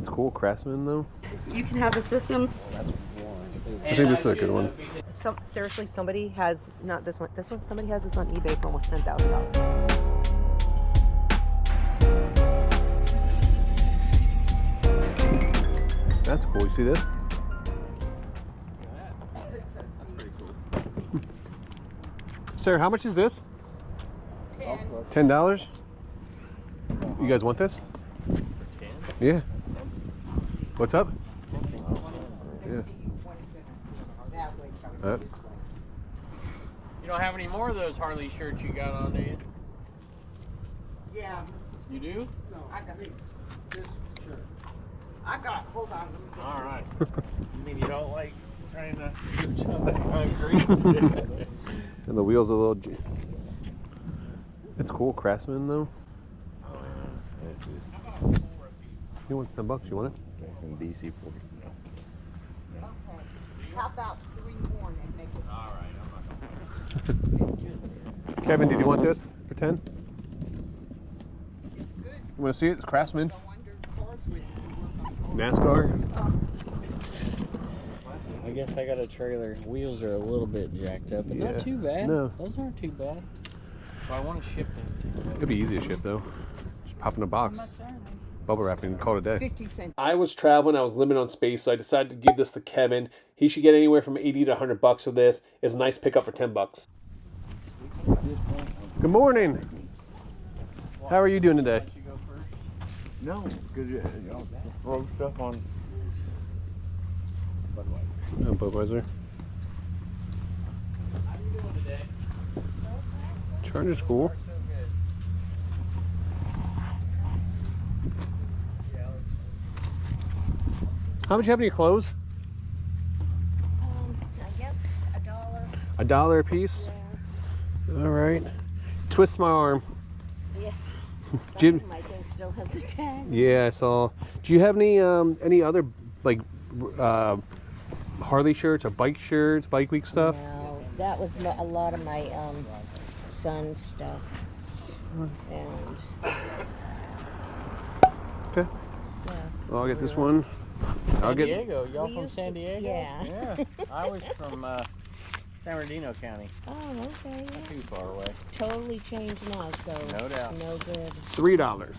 It's cool, Craftsman though. You can have the system. I think this is a good one. Seriously, somebody has, not this one, somebody has this on eBay for almost $10,000. That's cool. You see this? That's pretty cool. Sarah, how much is this? $10. You guys want this? Yeah. What's up? Yeah. You don't have any more of those Harley shirts you got on, do you? Yeah. You do? No, I got this shirt. I got, hold on. All right. You mean you don't like trying to do something concrete? And the wheels are a little. It's cool, Craftsman though. He wants $10. You want it? In DC 40. No. How about 3 more and make it? All right, I'm not Kevin, did you want this for 10? It's good. You want to see it? It's Craftsman. Go under cars with NASCAR. I guess I got a trailer. Wheels are a little bit jacked up, but Yeah. not too bad. No. Those aren't too bad. So I want to ship them. It'd be easy to ship though. Just pop in a box. Bubble wrapping and call it a day. 50 cents. I was traveling, I was limited on space, so I decided to give this to Kevin. He should get anywhere from 80 to 100 bucks for this. It's a nice pickup for 10 bucks. Good morning. How are you doing today? No, because you throw stuff on. Budweiser. How you doing today? Charger's cool. How much you have in your clothes? I guess $1. $1 a piece? Yeah. All right. Twist my arm. Yeah. Jim. Some of them I think still has a tag. Yeah, I saw. Do you have any other like Harley shirts or bike shirts, bike week stuff? No, that was a lot of my son's stuff. And Okay. yeah. Well, I'll get this one. San Diego. Y'all from used San to- Diego? yeah. Yeah. I was from San Bernardino County. Oh, okay. Yeah. Too far away. It's totally changed now, so No doubt. no good. $3.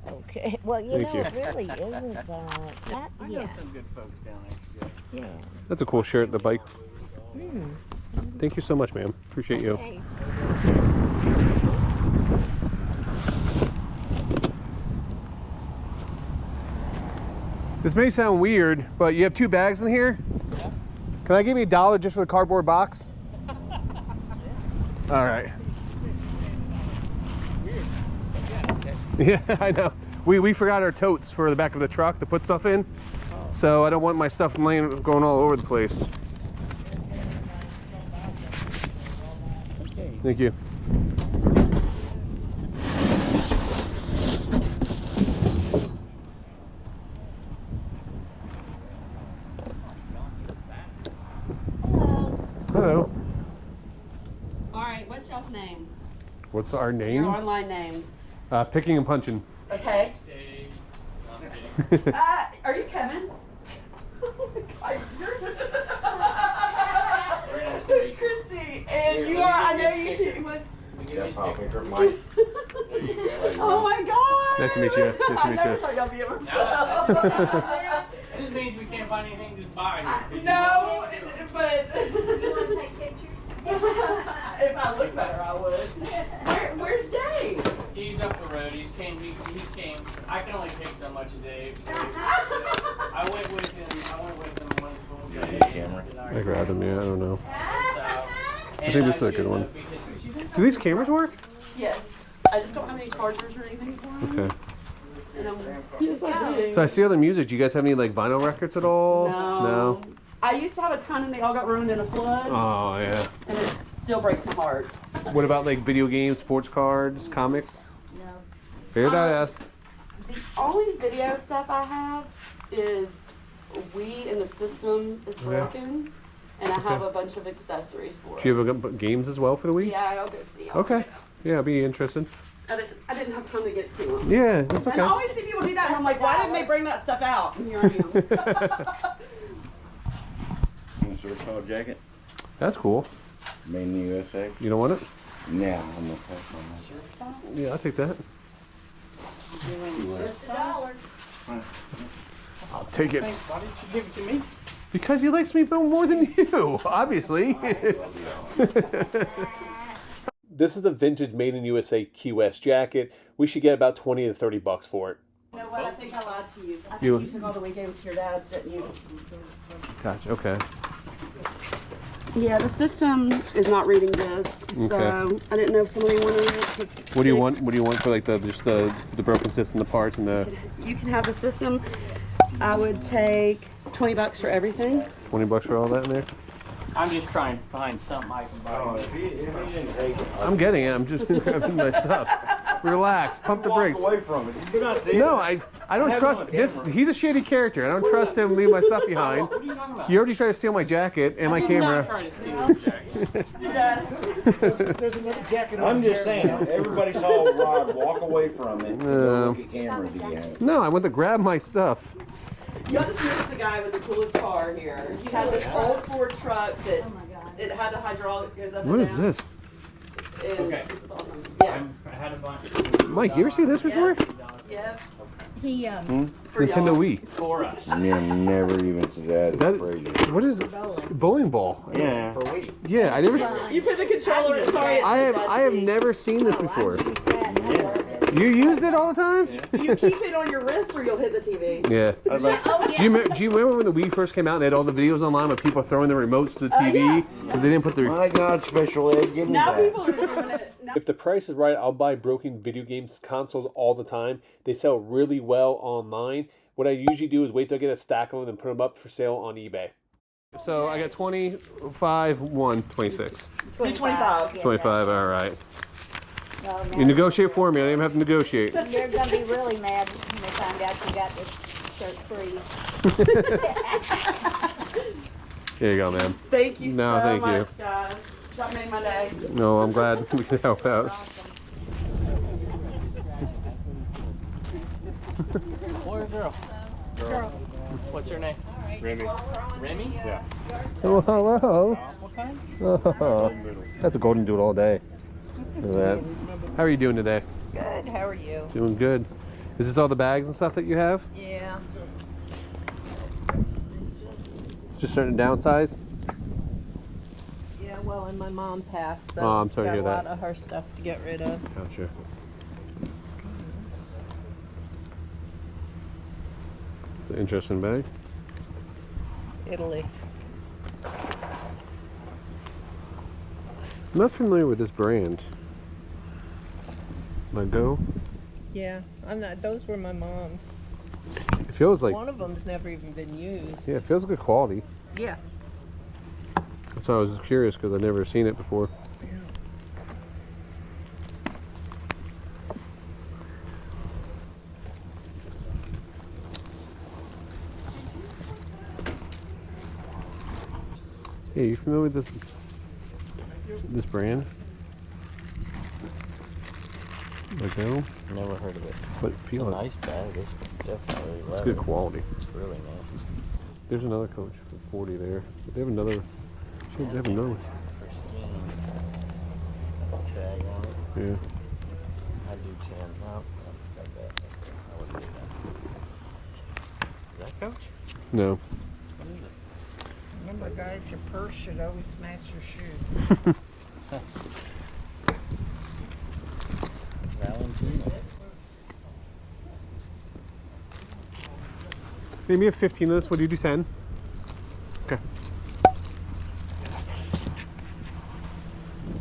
Okay. Well, you Thank know, you. it really isn't that. That I know yeah. some good folks down there. Yeah. That's a cool shirt, the bike. Hmm. Thank you so much, ma'am. Appreciate you. Okay. This may sound weird, but you have 2 bags in here? Yeah. Can I give you $1 just for the cardboard box? All right. Weird. Yeah, I know. We forgot our totes for the back of the truck to put stuff in. So I don't want my stuff going all over the place. Okay. Thank you. Hello. All right, what's y'all's names? What's our Your names? online names. Picking and punching. Okay. Stay. Are you Kevin? Very Christy, and you are, I know you too. Mike. Oh my God! Nice to meet you. Nice to I meet never you. thought y'all be able to This means we can't find anything to buy. No, but if I look better, I would. Where's Dave? He's up the road. He came. I can only take so much a day. So I went with him one full day. Camera. I grabbed them, yeah, I don't know. I think this is a good one. Do these cameras work? Yes. I just don't have any chargers or anything for them. Okay. And I'm just like reading. So I see other music. Do you guys have any like vinyl records at all? No. I used to have a ton and they all got ruined in a flood. Oh, yeah. And it still breaks my heart. What about like video games, sports cards, comics? No. Fair to ask. The only video stuff I have is Wii and the system is broken. And I have a bunch of accessories for it. Do you have games as well for the week? Yeah, I'll go see. Okay. Yeah, I'll be interested. I didn't have time to get to them. Yeah, that's And I okay. always see people do that, and I'm like, why didn't they bring that stuff out? And here I am. Want a tall jacket? That's cool. Made in the USA? You don't want it? Nah, I'm gonna pass on that. Yeah, I'll take that. I'll take it. Why didn't you give it to me? Because he likes me more than you, obviously. This is the vintage Made in USA Key West jacket. We should get about 20 to 30 bucks for it. You know what? I think I lied to you. I think You- you took all the weekends to your dad's, didn't you? Gotcha, okay. Yeah, the system is not reading this, so I didn't know if somebody wanted it to. What do you want? What do you want for like just the broken system, the parts, and the You can have the system. I would take $20 for everything. 20 bucks for all that in there? I'm just trying to find something I can buy. If he didn't take it, I'm getting it. I'm just grabbing my stuff. Relax. Pump the walk brakes. away from it. You not see No, it? I don't have trust it on this. camera. He's a shady character. I don't trust him leaving my stuff behind. What are you talking about? You already tried to steal my jacket and my I'm camera. not trying to steal your jacket. There's another jacket over I'm just there. saying, everybody saw Rod walk away from it and go look at cameras again. No, I went to grab my stuff. Y'all just missed the guy with the coolest car here. He had this old Ford truck that it had the hydraulics goes up What and is down. this? And Okay. it was awesome. Yes. I had a bunch. Mike, you ever seen this before? Yes. He, For Nintendo y'all. Wii. For us. Yeah, never even to that. That, Crazy. what is bowling ball? Yeah. For we. Yeah, I never. You put the controller. Sorry. I have never seen this before. You used it all the time? You keep it on your wrist, or you'll hit the TV. Yeah. I'd like Oh, Do you remember when the Wii first came out and they had all the videos online of people throwing the remotes to the TV because they didn't put their. My God, special ed, give me Now that. people are doing it. Now If the price is right, I'll buy broken video games consoles all the time. They sell really well online. What I usually do is wait till I get a stack of them and put them up for sale on eBay. So I got 25, 1, 26. 225. 25, all right. Well, now You negotiate for me. I don't even have to negotiate. You're gonna be really mad when they find out you got this shirt free. Here you go, man. Thank you No, so thank much, you. guys. That made my day. No, I'm glad we can help out. Boy or girl? Girl. What's her name? Remy. Remy? Yeah. Oh, hello. What kind? Oh, that's a golden doodle all day. That's. How are you doing today? Good, how are you? Doing good. Is this all the bags and stuff that you have? Yeah. Just starting to downsize? Yeah, well, and my mom passed, so Oh, I'm sorry to hear got a that. lot of her stuff to get rid of. Gotcha. It's an interesting bag. Italy. I'm not familiar with this brand. Lego. Yeah, I'm not. Those were my mom's. It feels like, One of them's never even been used. yeah, it feels good quality. Yeah. That's why I was curious because I've never seen it before. Hey, you familiar with this brand? Lego? Never heard of it. But feel it. Nice bag. This definitely. It's good quality. It's really nice. There's another coach for 40 there. They have another. Should they have another one? Pristine tag on it. Yeah. I do 10. No, I got that. I would do that. Is that Coach? No. What is it? Remember, guys, your purse should always match your shoes. Valentino. Maybe have 15 of this. What do you do? 10? Okay.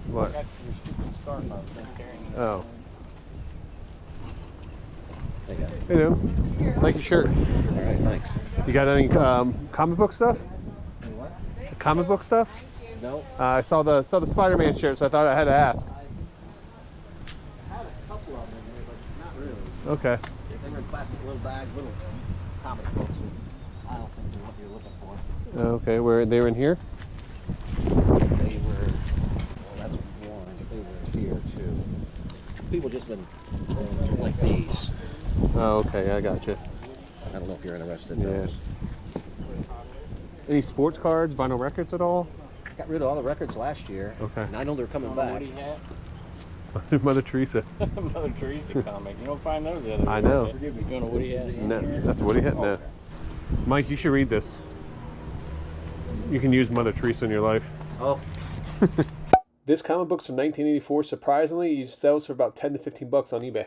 What? I got your stupid scarf I was been carrying. Oh. Hey, guys. Hey, dude. Like your shirt. All right, thanks. You got any comic book stuff? What? Comic book stuff? No. I saw the Spider-Man shirt, so I thought I had to ask. I had a couple of them in there, but not really. Okay. They were in plastic little bags, little comic books. And I don't think they're what you're looking for. Okay. Where they were in here? They were, well, that's one. They were here too. people just been going through like these. Oh, okay, I got you. I don't know if you're interested in Yeah. those. Any sports cards, vinyl records at all? Got rid of all the records last year. Okay. And I know they're coming back. Woody hat. Mother Teresa. Mother Teresa comic. You don't find those the other I know. You want a Woody hat? No, that's Woody hat. No. Mike, you should read this. You can use Mother Teresa in your life. Oh, This comic book's from 1984. Surprisingly, it sells for about 10 to 15 bucks on eBay.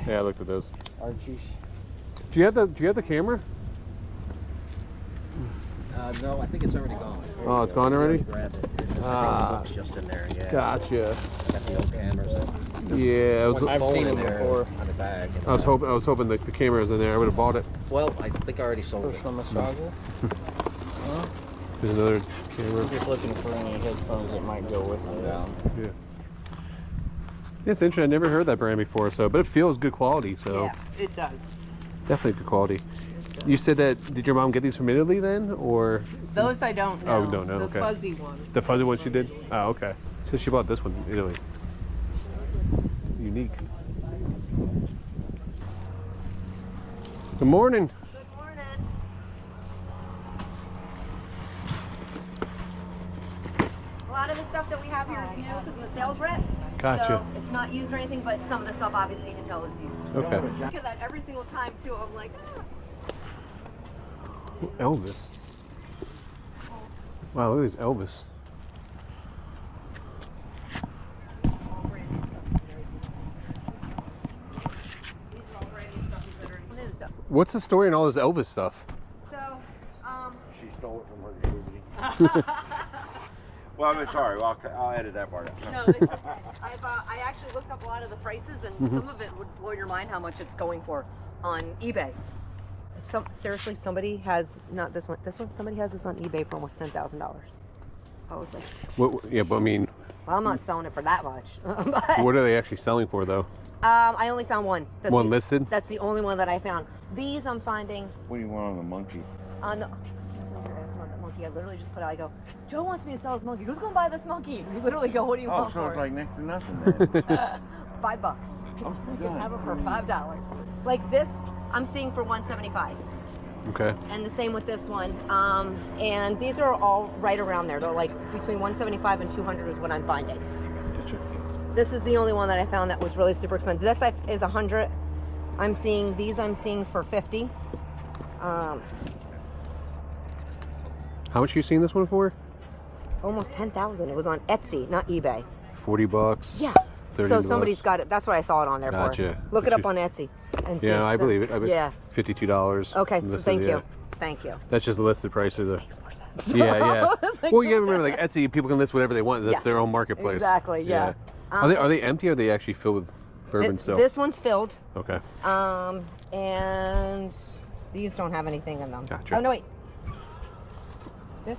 Yeah, I looked at those. Archie's. Do you have the camera? no, I think it's already gone. Oh, it's gone already? Grab it. There's Ah. books just in there, yeah. Gotcha. Got the old cameras. Yeah, I've seen in them there before. on the bag. I was hoping that the camera was in there. I would have bought it. Well, I think I already sold it. Personal massager. There's another camera. Just looking for any headphones that might go with it. Yeah. Yeah. It's interesting. I never heard that brand before, but it feels good quality. So Yeah, it does. definitely good quality. You said that. Did your mom get these from Italy then, or Those I don't know. Oh, don't know, The okay. fuzzy one. the fuzzy one she did? Oh, okay. So she bought this one in Italy. Unique. Good morning. Good morning. A lot of the stuff that we have here is new because I'm a sales rep. Gotcha. So it's not used or anything, but some of the stuff obviously you can tell is used. Okay. Look at that every single time too. I'm like, ah. Elvis. Wow, look at this Elvis. All brand new stuff. These are all brand new stuff. These are new stuff. What's the story in all this Elvis stuff? So, She stole it from her. Well, I'm sorry. Well, I'll edit that part out. no, it's okay. I actually looked up a lot of the prices, and some of it would blow your mind how much it's going for on eBay. Seriously, somebody has not this one. This one, somebody has this on eBay for almost $10,000. I was like, Yeah, but I mean, well, I'm not selling it for that much. But, what are they actually selling for though? I only found one. That's One listed? That's the only one that I found. These I'm finding What do you want on the monkey? on the. That's not that monkey. I literally just put out. I go, Joe wants me to sell his monkey. Who's gonna buy this monkey? You literally go, what do you Oh, want so for it's it? like next to nothing then. $5. Oh, You can have it for $5. Like this, I'm seeing for $175. Okay. And the same with this one. And these are all right around there. They're like between 175 and 200 is what I'm finding. Gotcha. This is the only one that I found that was really super expensive. This is 100. I'm seeing these. I'm seeing for 50. How much are you seeing this one for? Almost 10,000. It was on Etsy, not eBay. 40 bucks. Yeah. 30 So bucks. somebody's got it. That's what I saw it on there Gotcha. for. Look it But up on Etsy and see. Yeah, I believe it. Yeah. $52. Okay. So listed, thank yeah. you. Thank you. That's just the listed price of the. Makes more sense. Yeah, yeah. I was like, Well, you gotta remember, like Etsy, people can list whatever they want. That's Yeah. their own marketplace. Exactly, yeah. Are they empty or are they actually filled with bourbon still? This one's filled. Okay. And these don't have anything in them. Gotcha. Oh no, wait. This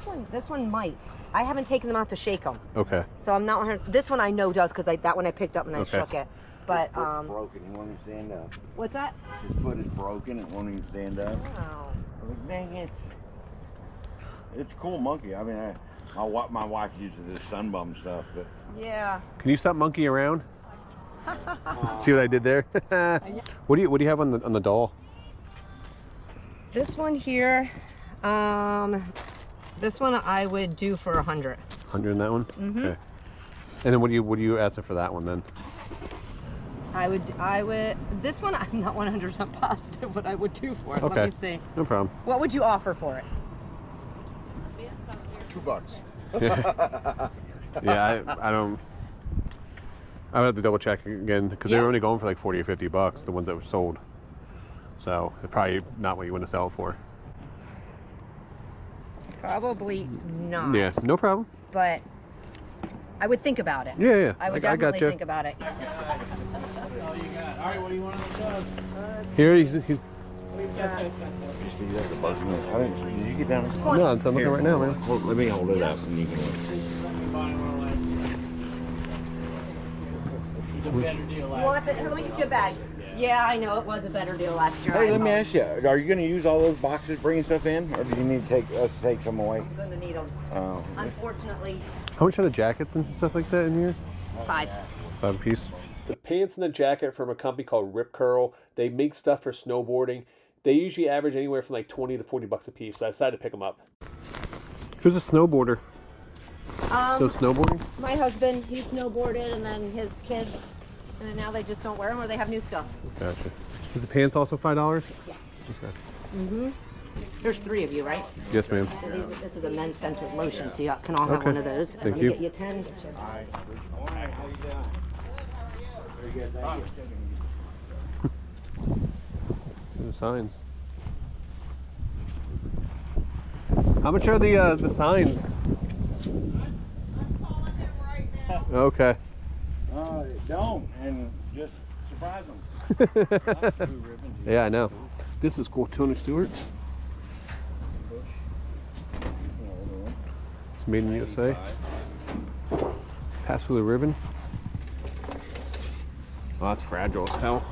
one might. I haven't taken them out to shake them, Okay. so I'm not 100. This one I know does because that one I picked up and I Okay. shook it. But His foot's broken. He won't even stand up. what's that? His foot is broken. It won't even stand up. Oh. I'm like, dang it. It's a cool monkey. I mean, my wife uses this sunbum stuff, but Yeah. Can you stop monkey around? See what I did there? What do you have on the doll? This one here, this one I would do for 100. 100 in that one? Okay. And then what do you ask for that one then? I would. This one I'm not 100% positive what I would do for it. Okay. Let me see. No problem. What would you offer for it? $2. Yeah, I don't. I would have to double check again because they Yeah. were only going for like 40 or 50 bucks, the ones that were sold. So it's probably not what you want to sell it for. Probably not. Yeah, no problem. But I would think about it. Yeah, yeah. I would I definitely gotcha. think about it. All you got. All right, what do you want on the dog? Here, he's Did you get down? no, I'm looking right now, man. Well, let me hold it up and you can look. It's a better deal You last want let me get you a bag. Yeah, I know it was a better deal last year. Hey, let me ask you, are you going to use all those boxes bringing stuff in, or do you need to take some away? I'm going to need them. them. Oh. Unfortunately, How much are the jackets and stuff like that in here? 5. 5 a piece. The pants and the jacket from a company called Rip Curl. They make stuff for snowboarding. They usually average anywhere from like 20 to 40 bucks a piece. So I decided to pick them up. Who's a snowboarder? So snowboarding? My husband, he snowboarded, and then his kids, and then now they just don't wear them, or they have new stuff. Gotcha. Is the pants also $5? Yeah. Okay. Mm-hmm. There's 3 of you, right? Yes, ma'am. So this is a men's scented lotion, so you can all have one of those. Thank Let you. me get you 10. The signs. How much are the signs? Okay. Don't, and just surprise them. Yeah, I know. This is cool. Tony Stewart. It's made in the USA. Pass through the ribbon. Oh, that's fragile as hell.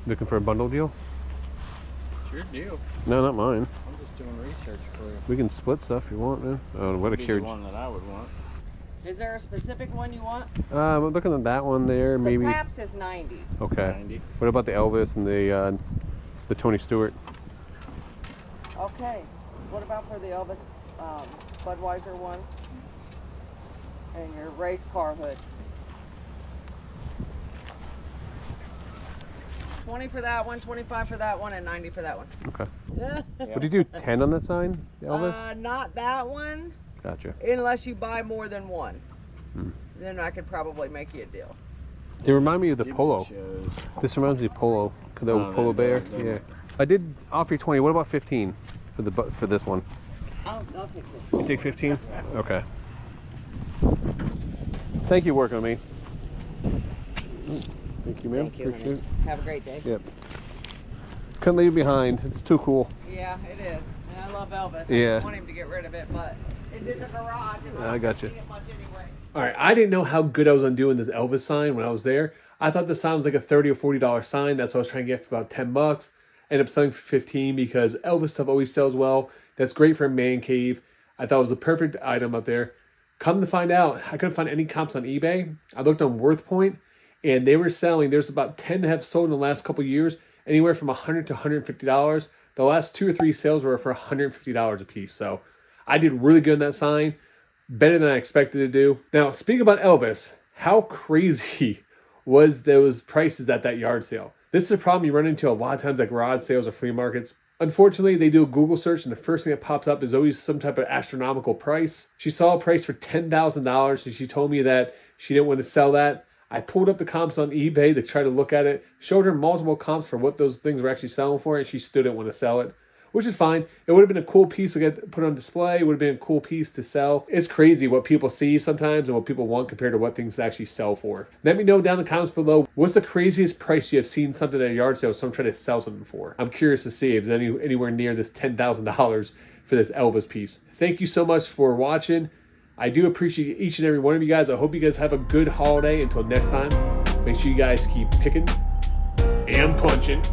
Looking for a bundle deal? It's your deal. No, not mine. I'm just doing research for you. We can split stuff if you want, man. Oh, what a Be the carriage. one that I would want. Is there a specific one you want? I'm looking at that one there, maybe. The Paps is 90. Okay. 90. What about the Elvis and the Tony Stewart? Okay. What about for the Elvis Budweiser one? And your race car hood? 20 for that one, 25 for that one, and 90 for that one. Okay. What do you do? 10 on that sign, the Elvis? Not that one, Gotcha. unless you buy more than one. Then I could probably make you a deal. They remind me of the Give me polo. shows. This reminds me of polo. The old polo bear. Yeah. I did offer you 20. What about 15 for this one? I'll take this. You take 15? Okay. Thank you for working on me. Thank you, ma'am. Thank you, Appreciate honey. it. Have a great day. Yep. Couldn't leave it behind. It's too cool. Yeah, it is. And I love Elvis. Yeah. I want him to get rid of it, but it's in the garage. And I got you. don't see it much anyway. All right, I didn't know how good I was on doing this Elvis sign when I was there. I thought the sign was like a $30 or $40 sign. That's what I was trying to get for about 10 bucks. Ended up selling for 15 because Elvis stuff always sells well. That's great for a man cave. I thought it was the perfect item up there. Come to find out, I couldn't find any comps on eBay. I looked on WorthPoint, and they were selling, there's about 10 that have sold in the last couple years, anywhere from $100 to $150. The last 2 or 3 sales were for $150 a piece. So I did really good on that sign. Better than I expected to do. Now, speaking about Elvis, how crazy was those prices at that yard sale? This is a problem you run into a lot of times at garage sales or flea markets. Unfortunately, they do a Google search, and the first thing that pops up is always some type of astronomical price. She saw a price for $10,000, and she told me that she didn't want to sell that. I pulled up the comps on eBay to try to look at it, showed her multiple comps for what those things were actually selling for, and she still didn't want to sell it, which is fine. It would have been a cool piece to get put on display. It would have been a cool piece to sell. It's crazy what people see sometimes and what people want compared to what things actually sell for. Let me know down in the comments below, what's the craziest price you have seen something at a yard sale someone try to sell something for? I'm curious to see if there's anywhere near this $10,000 for this Elvis piece. Thank you so much for watching. I do appreciate each and every one of you guys. I hope you guys have a good holiday. Until next time, make sure you guys keep picking and punching.